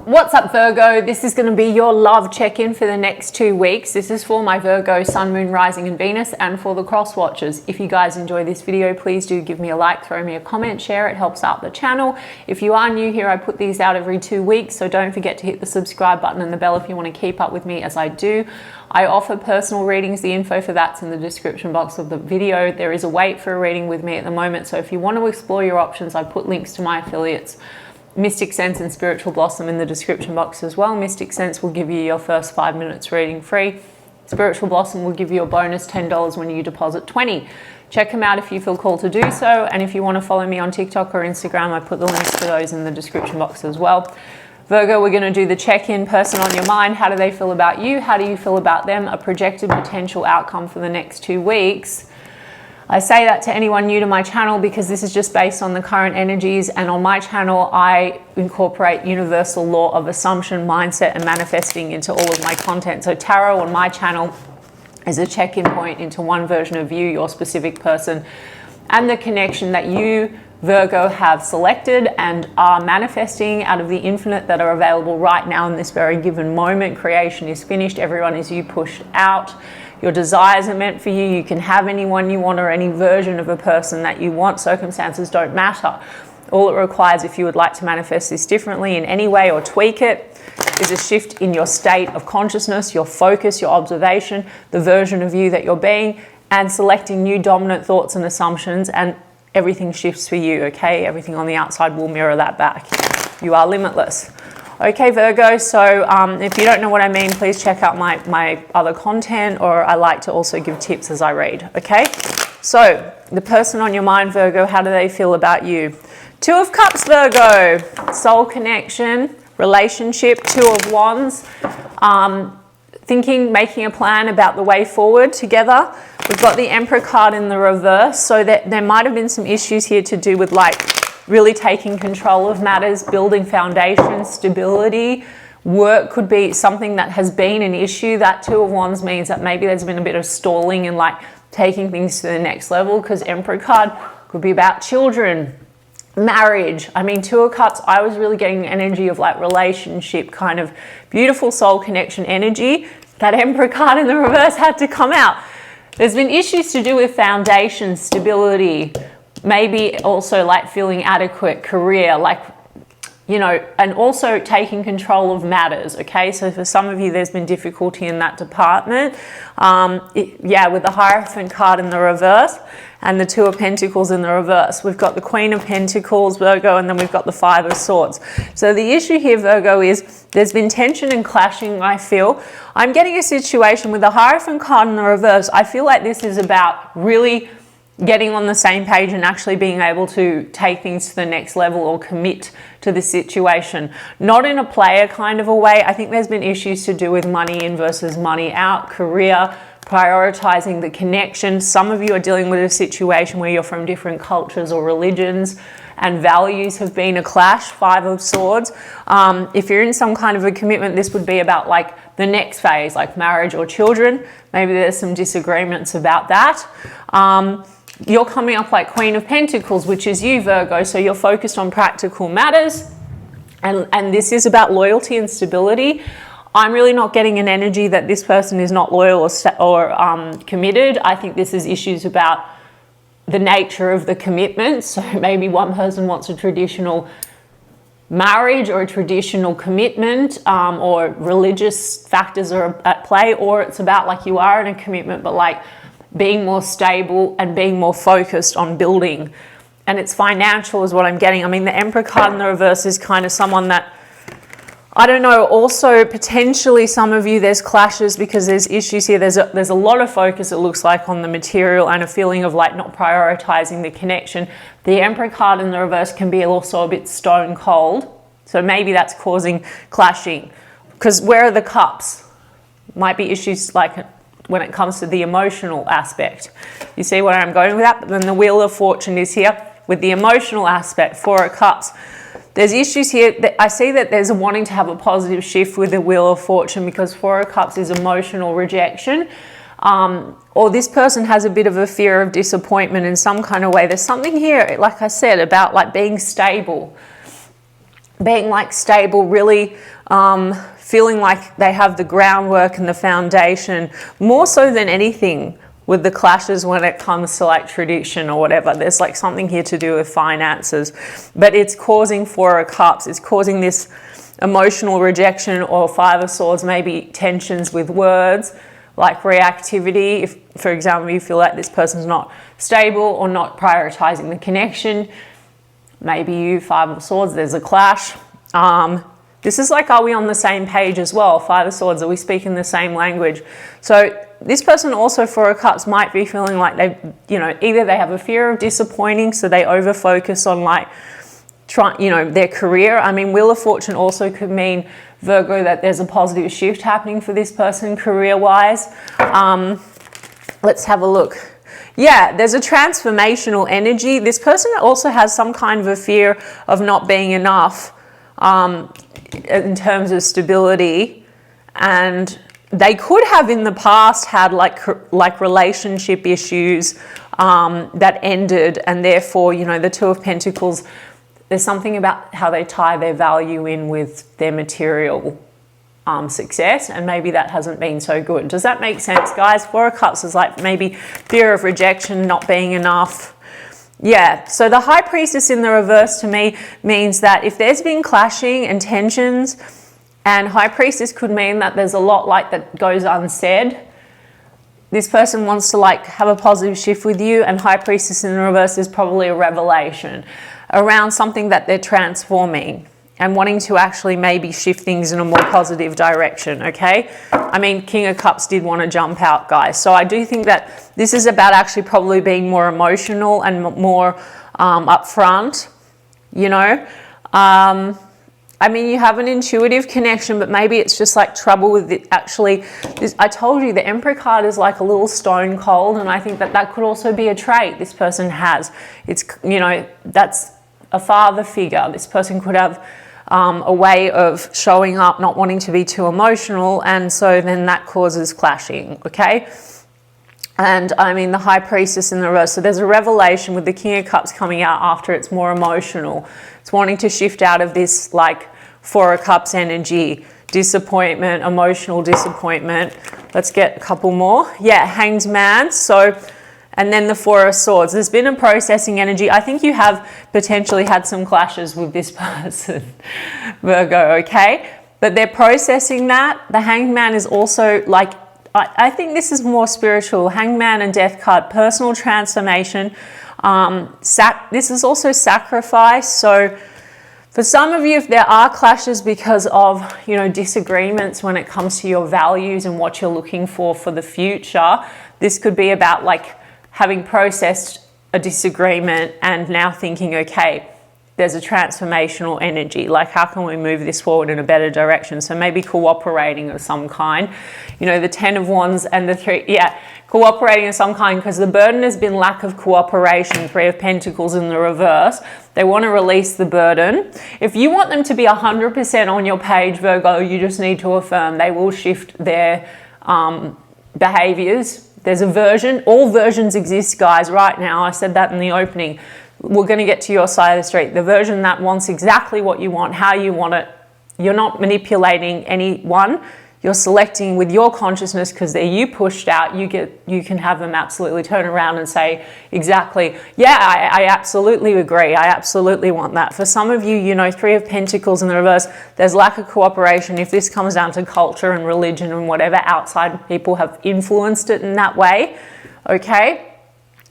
What's up, Virgo? This is going to be your love check-in for the next 2 weeks. This is for my Virgo, Sun, Moon, Rising and Venus, and for the cross watchers. If you guys enjoy this video, please do give me a like, throw me a comment, share. It helps out the channel. If you are new here, I put these out every 2 weeks, so don't forget to hit the subscribe button and the bell if you want to keep up with me as I do. I offer personal readings. The info for that's in the description box of the video. There is a wait for a reading with me at the moment, so if you want to explore your options, I put links to my affiliates, Mystic Sense and Spiritual Blossom, in the description box as well. Mystic Sense will give you your first 5 minutes reading free. Spiritual Blossom will give you a bonus $10 when you deposit $20. Check them out if you feel called to do so. And if you want to follow me on TikTok or Instagram, I put the links to those in the description box as well. Virgo, we're going to do the check-in. Person on your mind. How do they feel about you? How do you feel about them? A projected potential outcome for the next 2 weeks. I say that to anyone new to my channel because this is just based on the current energies, and on my channel I incorporate universal law of assumption, mindset and manifesting into all of my content. So tarot on my channel is a check-in point into one version of you, your specific person, and the connection that you, Virgo, have selected and are manifesting out of the infinite that are available right now in this very given moment. Creation is finished. Everyone is you pushed out. Your desires are meant for you. You can have anyone you want or any version of a person that you want. Circumstances don't matter. All it requires, if you would like to manifest this differently in any way or tweak it, is a shift in your state of consciousness, your focus, your observation, the version of you that you're being, and selecting new dominant thoughts and assumptions, and everything shifts for you, okay? Everything on the outside will mirror that back. You are limitless. Okay, Virgo, so if you don't know what I mean, please check out my other content, or I like to also give tips as I read, okay? So, the person on your mind, Virgo, how do they feel about you? 2 of Cups, Virgo, soul connection, relationship, 2 of Wands, thinking, making a plan about the way forward together. We've got the Emperor card in the reverse, so that there might have been some issues here to do with really taking control of matters, building foundations, stability. Work could be something that has been an issue. That 2 of Wands means that maybe there's been a bit of stalling and taking things to the next level, because Emperor card could be about children, marriage. I mean, 2 of Cups, I was really getting the energy of relationship, kind of beautiful soul connection energy. That Emperor card in the reverse had to come out. There's been issues to do with foundation, stability, maybe also feeling adequate, career, and also taking control of matters, okay? So for some of you, there's been difficulty in that department. With the Hierophant card in the reverse and the 2 of Pentacles in the reverse. We've got the Queen of Pentacles, Virgo, and then we've got the 5 of Swords. So the issue here, Virgo, is there's been tension and clashing, I feel. I'm getting a situation with the Hierophant card in the reverse. I feel like this is about really getting on the same page and actually being able to take things to the next level or commit to the situation. Not in a player kind of a way. I think there's been issues to do with money in versus money out, career, prioritizing the connection. Some of you are dealing with a situation where you're from different cultures or religions and values have been a clash, 5 of Swords. If you're in some kind of a commitment, this would be about the next phase, like marriage or children. Maybe there's some disagreements about that. You're coming up like Queen of Pentacles, which is you, Virgo, so you're focused on practical matters, and this is about loyalty and stability. I'm really not getting an energy that this person is not loyal or committed. I think this is issues about the nature of the commitment. So maybe one person wants a traditional marriage or a traditional commitment, or religious factors are at play, or it's about you are in a commitment but being more stable and being more focused on building. And it's financial is what I'm getting. I mean, the Emperor card in the reverse is kind of someone that, I don't know, also potentially some of you, there's clashes because there's issues here. There's a lot of focus, it looks like, on the material and a feeling of not prioritizing the connection. The Emperor card in the reverse can be also a bit stone cold. So maybe that's causing clashing. Because where are the Cups? Might be issues when it comes to the emotional aspect. You see where I'm going with that? But then the Wheel of Fortune is here with the emotional aspect, 4 of Cups. There's issues here. I see that there's a wanting to have a positive shift with the Wheel of Fortune, because 4 of Cups is emotional rejection. Or this person has a bit of a fear of disappointment in some kind of way. There's something here, like I said, about being stable. being like stable, really feeling like they have the groundwork and the foundation, more so than anything with the clashes when it comes to like tradition or whatever. There's like something here to do with finances, but it's causing Four of Cups. It's causing this emotional rejection, or Five of Swords, maybe tensions with words, like reactivity. If, for example, you feel like this person's not stable or not prioritizing the connection, maybe you, Five of Swords, there's a clash. This is like, are we on the same page as well? Five of Swords, are we speaking the same language? So this person also, Four of Cups, might be feeling like they, you know, either they have a fear of disappointing, so they over focus on like, you know, their career. I mean, Wheel of Fortune also could mean, Virgo, that there's a positive shift happening for this person career-wise. Let's have a look. Yeah, there's a transformational energy. This person also has some kind of a fear of not being enough in terms of stability, and they could have in the past had like relationship issues that ended, and therefore, you know, the Two of Pentacles, there's something about how they tie their value in with their material success, and maybe that hasn't been so good. Does that make sense, guys? Four of Cups is like maybe fear of rejection, not being enough. Yeah, so the High Priestess in the reverse to me means that if there's been clashing and tensions, and High Priestess could mean that there's a lot like that goes unsaid, this person wants to like have a positive shift with you, and High Priestess in the reverse is probably a revelation around something that they're transforming and wanting to actually maybe shift things in a more positive direction, okay? I mean, King of Cups did want to jump out, guys. So I do think that this is about actually probably being more emotional and more upfront, you know? I mean, you have an intuitive connection, but maybe it's just like trouble with it. Actually, I told you the Emperor card is like a little stone cold, and I think that that could also be a trait this person has. It's, you know, that's a father figure. This person could have a way of showing up, not wanting to be too emotional, and so then that causes clashing, okay? And I mean, the High Priestess in the reverse. So there's a revelation with the King of Cups coming out after it's more emotional. It's wanting to shift out of this like Four of Cups energy, disappointment, emotional disappointment. Let's get a couple more. Yeah, Hanged Man. So, and then the Four of Swords. There's been a processing energy. I think you have potentially had some clashes with this person, Virgo, okay? But they're processing that. The Hanged Man is also like, I think this is more spiritual. Hanged Man and Death card, personal transformation. This is also sacrifice. So for some of you, if there are clashes because of, you know, disagreements when it comes to your values and what you're looking for the future, this could be about like having processed a disagreement and now thinking, okay, there's a transformational energy. Like, how can we move this forward in a better direction? So maybe cooperating of some kind. You know, the 10 of Wands and the 3, yeah, cooperating of some kind, because the burden has been lack of cooperation. 3 of Pentacles in the reverse. They want to release the burden. If you want them to be 100% on your page, Virgo, you just need to affirm they will shift their behaviors. There's a version. All versions exist, guys, right now. I said that in the opening. We're going to get to your side of the street. The version that wants exactly what you want, how you want it. You're not manipulating anyone. You're selecting with your consciousness, because they're you pushed out. You can have them absolutely turn around and say, exactly, yeah, I absolutely agree. I absolutely want that. For some of you, you know, 3 of Pentacles in the reverse, there's lack of cooperation. If this comes down to culture and religion and whatever, outside people have influenced it in that way, okay?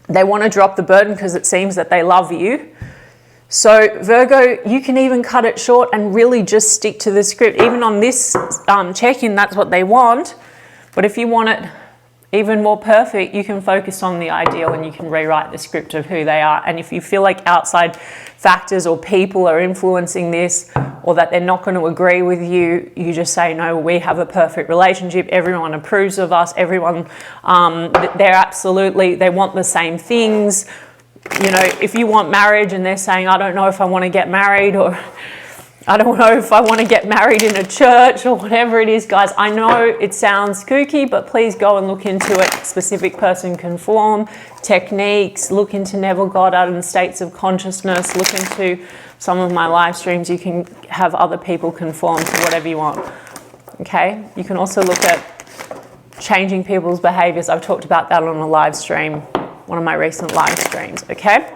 They want to drop the burden because it seems that they love you. So Virgo, you can even cut it short and really just stick to the script. Even on this check-in, that's what they want. But if you want it even more perfect, you can focus on the ideal and you can rewrite the script of who they are. And if you feel like outside factors or people are influencing this, or that they're not going to agree with you, you just say, no, we have a perfect relationship. Everyone approves of us. Everyone, they want the same things. You know, if you want marriage and they're saying, I don't know if I want to get married, or I don't know if I want to get married in a church, or whatever it is, guys. I know it sounds kooky, but please go and look into it. Specific person can form, techniques, look into Neville Goddard and states of consciousness, look into some of my live streams, you can have other people conform to whatever you want. Okay? You can also look at changing people's behaviors. I've talked about that on a live stream, one of my recent live streams. Okay?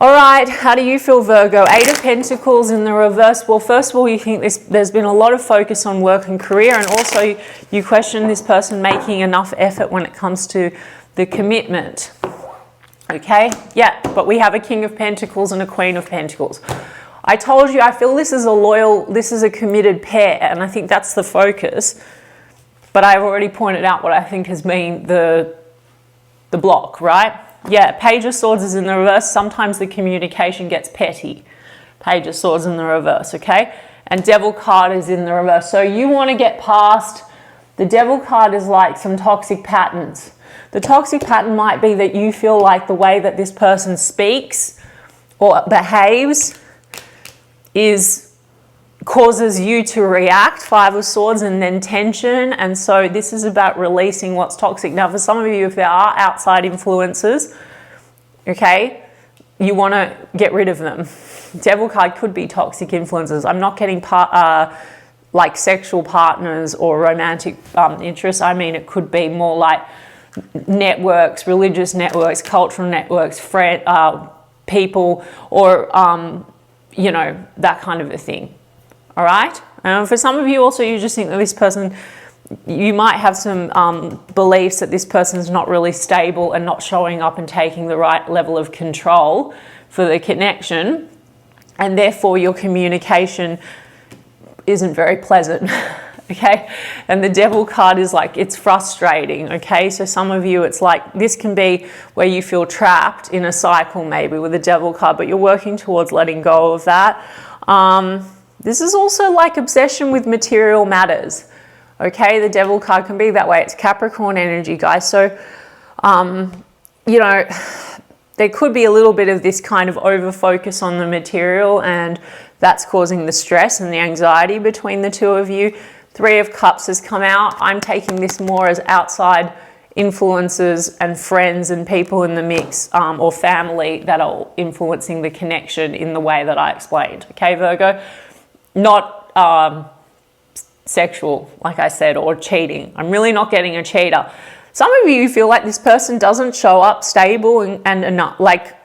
All right, how do you feel, Virgo? 8 of Pentacles in the reverse. Well, first of all, you think there's been a lot of focus on work and career, and also you question this person making enough effort when it comes to the commitment. Okay, yeah, but we have a King of Pentacles and a Queen of Pentacles. I told you, I feel this is a committed pair, and I think that's the focus. But I've already pointed out what I think has been the block, right? Yeah, Page of Swords is in the reverse. Sometimes the communication gets petty. Page of Swords in the reverse, okay? And Devil card is in the reverse. So you want to get past, the Devil card is like some toxic patterns. The toxic pattern might be that you feel like the way that this person speaks or behaves causes you to react, 5 of Swords, and then tension. And so this is about releasing what's toxic. Now, for some of you, if there are outside influences, okay, you want to get rid of them. Devil card could be toxic influences. I'm not getting like sexual partners or romantic interests. I mean, it could be more like networks, religious networks, cultural networks, people, or, you know, that kind of a thing. All right. For some of you also, you just think that this person, you might have some beliefs that this person is not really stable and not showing up and taking the right level of control for the connection. And therefore your communication isn't very pleasant. Okay. And the Devil card is like, it's frustrating. Okay. So some of you, it's like, this can be where you feel trapped in a cycle maybe with the Devil card, but you're working towards letting go of that. This is also like obsession with material matters. Okay, the Devil card can be that way. It's Capricorn energy, guys. So, you know, there could be a little bit of this kind of over focus on the material, and that's causing the stress and the anxiety between the two of you. 3 of Cups has come out. I'm taking this more as outside influences and friends and people in the mix, or family that are influencing the connection in the way that I explained. Okay, Virgo? Not sexual, like I said, or cheating. I'm really not getting a cheater. Some of you feel like this person doesn't show up stable and not, like,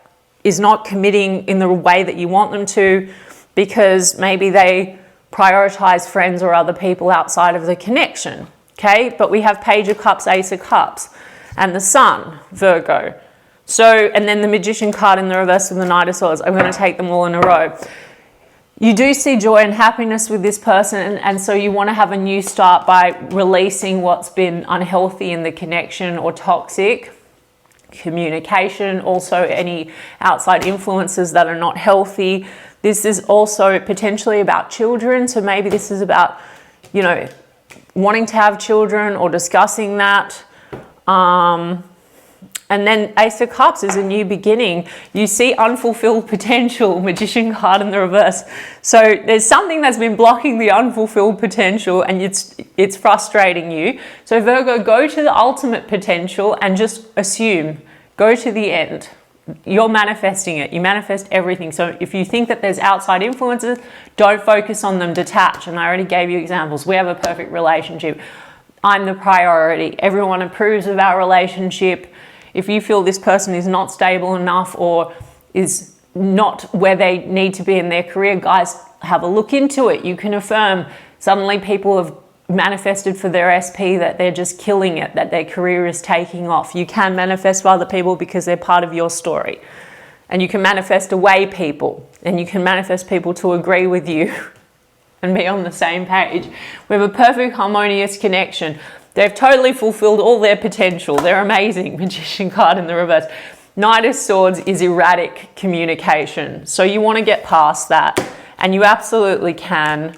is not committing in the way that you want them to, because maybe they prioritize friends or other people outside of the connection. Okay, but we have Page of Cups, Ace of Cups, and the Sun, Virgo. So, and then the Magician card in the reverse of the Knight of Swords. I'm going to take them all in a row. You do see joy and happiness with this person, and so you want to have a new start by releasing what's been unhealthy in the connection or toxic communication. Also, any outside influences that are not healthy. This is also potentially about children. So maybe this is about, you know, wanting to have children or discussing that. And then Ace of Cups is a new beginning. You see unfulfilled potential, Magician card in the reverse. So there's something that's been blocking the unfulfilled potential, and it's frustrating you. So Virgo, go to the ultimate potential and just assume. Go to the end. You're manifesting it. You manifest everything. So if you think that there's outside influences, don't focus on them, detach. And I already gave you examples. We have a perfect relationship. I'm the priority. Everyone approves of our relationship. If you feel this person is not stable enough or is not where they need to be in their career, guys, have a look into it. You can affirm. Suddenly people have manifested for their SP that they're just killing it, that their career is taking off. You can manifest for other people because they're part of your story. And you can manifest away people, and you can manifest people to agree with you and be on the same page. We have a perfect harmonious connection. They've totally fulfilled all their potential. They're amazing. Magician card in the reverse. Knight of Swords is erratic communication. So you want to get past that, and you absolutely can.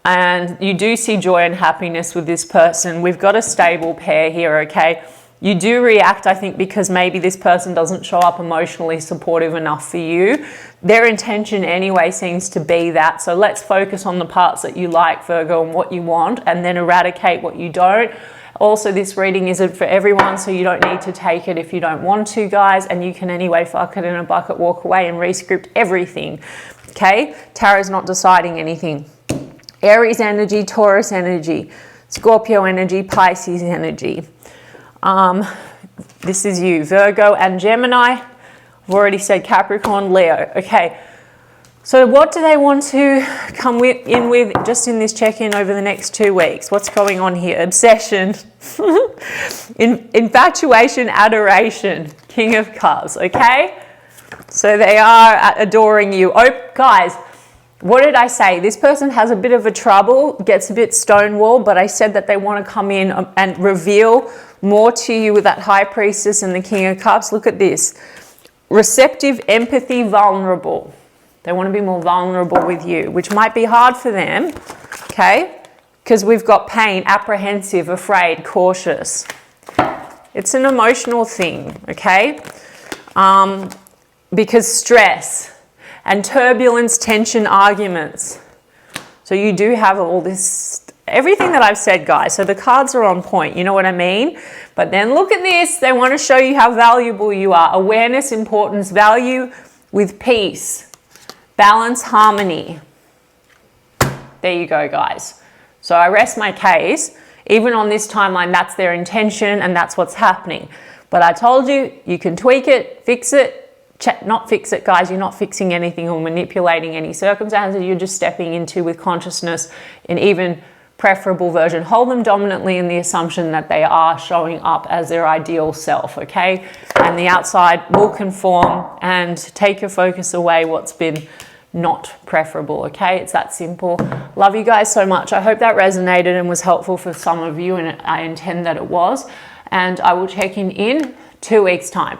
And you do see joy and happiness with this person. We've got a stable pair here, okay? You do react, I think, because maybe this person doesn't show up emotionally supportive enough for you. Their intention anyway seems to be that. So let's focus on the parts that you like, Virgo, and what you want, and then eradicate what you don't. Also, this reading isn't for everyone, so you don't need to take it if you don't want to, guys. And you can anyway fuck it in a bucket, walk away and re-script everything. okay? Tarot's not deciding anything. Aries energy, Taurus energy, Scorpio energy, Pisces energy. This is you, Virgo and Gemini. I've already said Capricorn, Leo. Okay, so what do they want to come in with just in this check-in over the next 2 weeks? What's going on here? Obsession, infatuation, adoration, King of Cups, okay? So they are adoring you. Oh, guys, what did I say? This person has a bit of a trouble, gets a bit stonewalled, but I said that they want to come in and reveal more to you with that High Priestess and the King of Cups. Look at this. Receptive, empathy, vulnerable. They want to be more vulnerable with you, which might be hard for them, okay? Because we've got pain, apprehensive, afraid, cautious. It's an emotional thing, okay? Because stress and turbulence, tension, arguments. So you do have all this, everything that I've said, guys. So the cards are on point, you know what I mean? But then look at this. They want to show you how valuable you are. Awareness, importance, value with peace. Balance, harmony. There you go, guys. So I rest my case. Even on this timeline, that's their intention and that's what's happening. But I told you, you can tweak it, fix it, not fix it, guys. You're not fixing anything or manipulating any circumstances. You're just stepping into with consciousness an even preferable version. Hold them dominantly in the assumption that they are showing up as their ideal self, okay? And the outside will conform and take your focus away what's been not preferable, okay? It's that simple. Love you guys so much. I hope that resonated and was helpful for some of you, and I intend that it was. And I will check in 2 weeks' time.